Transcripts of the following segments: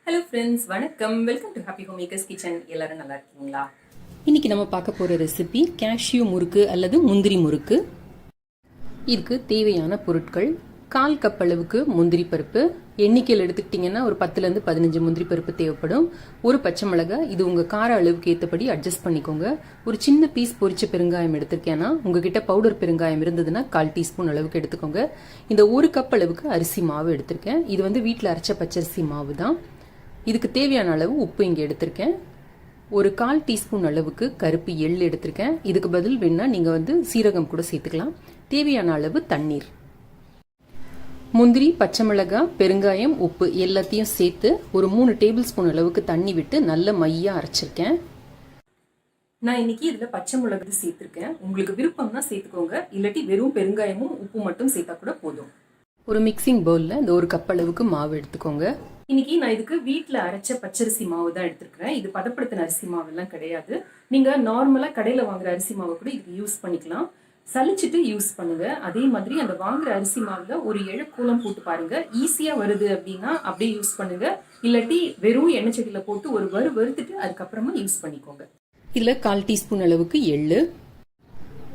Hello friends, வணக்கம். Welcome to happy homemakers kitchen. எல்லாரும் நல்லா இருக்கீங்களா? இன்னைக்கு நம்ம பார்க்க போற ரெசிபி கேஷ்யூ முறுக்கு அல்லது முந்திரி முறுக்கு. இதுக்கு தேவையான பொருட்கள்: 1/4 கப் அளவுக்கு முந்திரி பருப்பு. எண்ணிக்கையில் எடுத்துக்கிட்டிங்கன்னா ஒரு 10லேருந்து 15 முந்திரி பருப்பு தேவைப்படும். ஒரு பச்சை மிளகாய், இது உங்க கார அளவுக்கு ஏற்றபடி அட்ஜஸ்ட் பண்ணிக்கோங்க. ஒரு சின்ன பீஸ் பொரிச்ச பெருங்காயம் எடுத்திருக்கேன்னா, உங்ககிட்ட பவுடர் பெருங்காயம் இருந்ததுன்னா 1/4 டீஸ்பூன் அளவுக்கு எடுத்துக்கோங்க. இந்த 1 கப் அளவுக்கு அரிசி மாவு எடுத்திருக்கேன். இது வந்து வீட்டில் அரைச்ச பச்சரிசி மாவு தான். இதுக்கு தேவையான அளவு உப்பு இங்கே எடுத்திருக்கேன். ஒரு 1/4 டீஸ்பூன் அளவுக்கு கருப்பு எள் எடுத்திருக்கேன். இதுக்கு பதில் வேணா நீங்க வந்து சீரகம் கூட சேர்த்துக்கலாம். தேவையான அளவு தண்ணீர். முந்திரி, பச்சை மிளகாய், பெருங்காயம், உப்பு எல்லாத்தையும் சேர்த்து ஒரு 3 டேபிள் ஸ்பூன் அளவுக்கு தண்ணி விட்டு நல்ல மையா அரைச்சிருக்கேன். நான் இன்னைக்கு இதுல பச்சை மிளகு சேர்த்திருக்கேன். உங்களுக்கு விருப்பம்னா சேர்த்துக்கோங்க, இல்லாட்டி வெறும் பெருங்காயமும் உப்பு மட்டும் சேர்த்தா கூட போதும். ஒரு மிக்சிங் பவுல்ல இந்த 1 கப் அளவுக்கு மாவு எடுத்துக்கோங்க. இன்னைக்கு நான் இதுக்கு வீட்டில் அரைச்ச பச்சரிசி மாவு தான் எடுத்துருக்கிறேன். இது பதப்படுத்தின அரிசி மாவு எல்லாம் கிடையாது. நீங்க நார்மலா கடையில வாங்குற அரிசி மாவு கூட இதுக்கு யூஸ் பண்ணிக்கலாம். சலிச்சுட்டு யூஸ் பண்ணுங்க. அதே மாதிரி அந்த வாங்குற அரிசி மாவுல ஒரு கோலம் போட்டு பாருங்க. ஈஸியா வருது அப்படின்னா அப்படியே யூஸ் பண்ணுங்க. இல்லாட்டி வெறும் எண்ணெய் சட்டியில போட்டு ஒரு வறுத்துட்டு அதுக்கப்புறமா யூஸ் பண்ணிக்கோங்க. இதுல 1/4 டீஸ்பூன் அளவுக்கு எள்ளு,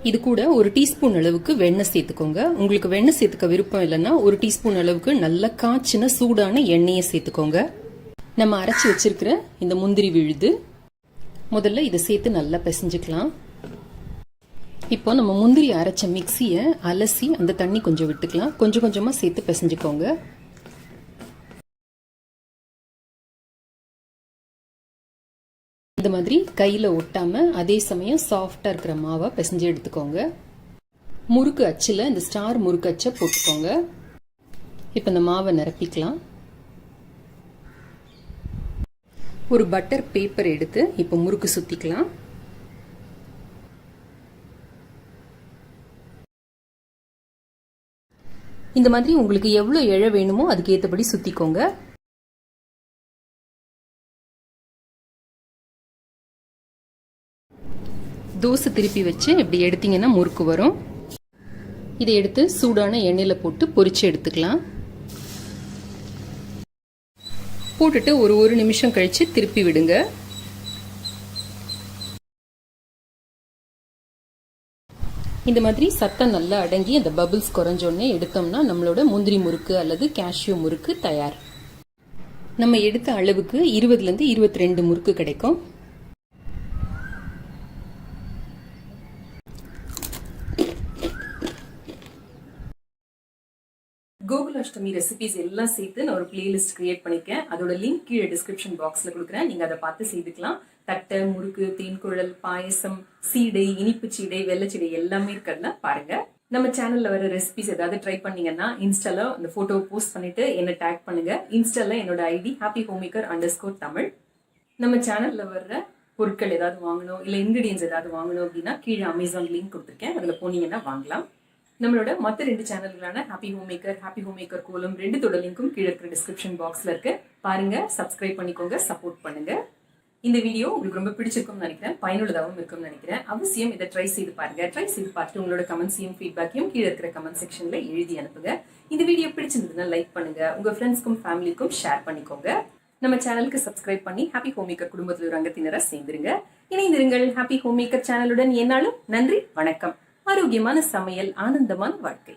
இது கூட ஒரு டீஸ்பூன் அளவுக்கு வெண்ணெய் சேர்த்துக்கோங்க. உங்களுக்கு வெண்ணெய் சேர்த்துக்க விருப்பம் இல்லைன்னா ஒரு டீஸ்பூன் அளவுக்கு நல்ல காய்ச்சின சூடான எண்ணெயை சேர்த்துக்கோங்க. நம்ம அரைச்சி வச்சிருக்கிற இந்த முந்திரி விழுது முதல்ல இதை சேர்த்து நல்லா பிசைஞ்சுக்கலாம். இப்போ நம்ம முந்திரி அரைச்ச மிக்சியை அலசி அந்த தண்ணி கொஞ்சம் விட்டுக்கலாம். கொஞ்சம் கொஞ்சமா சேர்த்து பிசைஞ்சுக்கோங்க. இந்த மாதிரி கையில ஒட்டாம அதே சமயம் சாஃப்டா இருக்கிற மாவை பிசைஞ்சு எடுத்துக்கோங்க. முறுக்கு அச்சுல இந்த ஸ்டார் முறுக்கு அச்சை போட்டுக்கோங்க. இப்ப இந்த மாவை நிரப்பிக்கலாம். ஒரு பட்டர் பேப்பர் எடுத்து இப்ப முறுக்கு சுத்திக்கலாம். இந்த மாதிரி உங்களுக்கு எவ்வளவு இழை வேணுமோ அதுக்கு ஏற்றபடி சுத்திக்கோங்க. தோசை திருப்பி வச்சு இப்படி எடுத்தீங்கன்னா முறுக்கு வரும். இதை எடுத்து சூடான எண்ணெயில போட்டு பொரிச்சு எடுத்துக்கலாம். போட்டுட்டு ஒரு நிமிஷம் கழிச்சு திருப்பி விடுங்க. இந்த மாதிரி சத்தம் நல்லா அடங்கி அந்த பபிள்ஸ் குறைஞ்சோடனே எடுத்தோம்னா நம்மளோட முந்திரி முறுக்கு அல்லது கேஷ்யூ முறுக்கு தயார். நம்ம எடுத்த அளவுக்கு 20லேருந்து 22 முறுக்கு கிடைக்கும். கோகுலாஷ்டமி ரெசிபிஸ் எல்லாம் சேர்த்து நான் ஒரு பிளேலிஸ்ட் கிரியேட் பண்ணிருக்கேன். அதோட லிங்க் கீழே டிஸ்கிரிப்ஷன் பாக்ஸ்ல கொடுக்குறேன். நீங்க அதை பார்த்து செய்துக்கலாம். தட்டை, முறுக்கு, தேன்குழல், பாயசம், சீடை, இனிப்பு சீடை, வெள்ளச்சீடை எல்லாமே இருக்கிறதுல பாருங்க. நம்ம சேனல்ல வர ரெசிபிஸ் ஏதாவது ட்ரை பண்ணீங்கன்னா இன்ஸ்டால அந்த போட்டோ போஸ்ட் பண்ணிட்டு என்ன டேக் பண்ணுங்க. இன்ஸ்டால என்னோட ஐடி happyhomemaker_தமிழ். நம்ம சேனல்ல வர்ற பொருட்கள் ஏதாவது வாங்கணும், இல்ல இன்கிரீடியன்ஸ் ஏதாவது வாங்கணும் அப்படின்னா கீழே அமேசான் லிங்க் கொடுத்துருக்கேன். அதுல போனீங்கன்னா வாங்கலாம். நம்மளோட மற்ற 2 சேனல்களான ஹாப்பி ஹோம்மேக்கர் கோலம் 2 லிங்க்கும் கீழே இருக்கிற டிஸ்கிரிப்ஷன் பாக்ஸ்ல இருக்கு. பாருங்க, சப்ஸ்கிரைப் பண்ணிக்கோங்க, சப்போர்ட் பண்ணுங்க. இந்த வீடியோ உங்களுக்கு ரொம்ப பிடிச்சிருக்கும்னு நினைக்கிறேன், பயனுள்ளதாகவும் இருக்கும்னு நினைக்கிறேன். அவசியம் இதை ட்ரை செய்து பாருங்க. ட்ரை செய்து பார்த்து உங்களோட கமெண்ட்ஸையும் ஃபீட்பேக்கையும் கீழே இருக்கிற கமெண்ட் செக்ஷன்ல எழுதி அனுப்புங்க. இந்த வீடியோ பிடிச்சிருந்ததுன்னா லைக் பண்ணுங்க, உங்க ஃப்ரெண்ட்ஸ்க்கும் ஃபேமிலிக்கும் ஷேர் பண்ணிக்கோங்க. நம்ம சேனலுக்கு சப்ஸ்கிரைப் பண்ணி ஹாப்பி ஹோம்மேக்கர் குடும்பத்தில் ஒரு அங்கத்தினரை சேர்ந்துருங்க. இணைந்திருங்கள் ஹாப்பி ஹோம்மேக்கர் சேனலுடன். என்னாலும் நன்றி, வணக்கம். ஆரோக்கியமான சமையல், ஆனந்தமான வாழ்க்கை.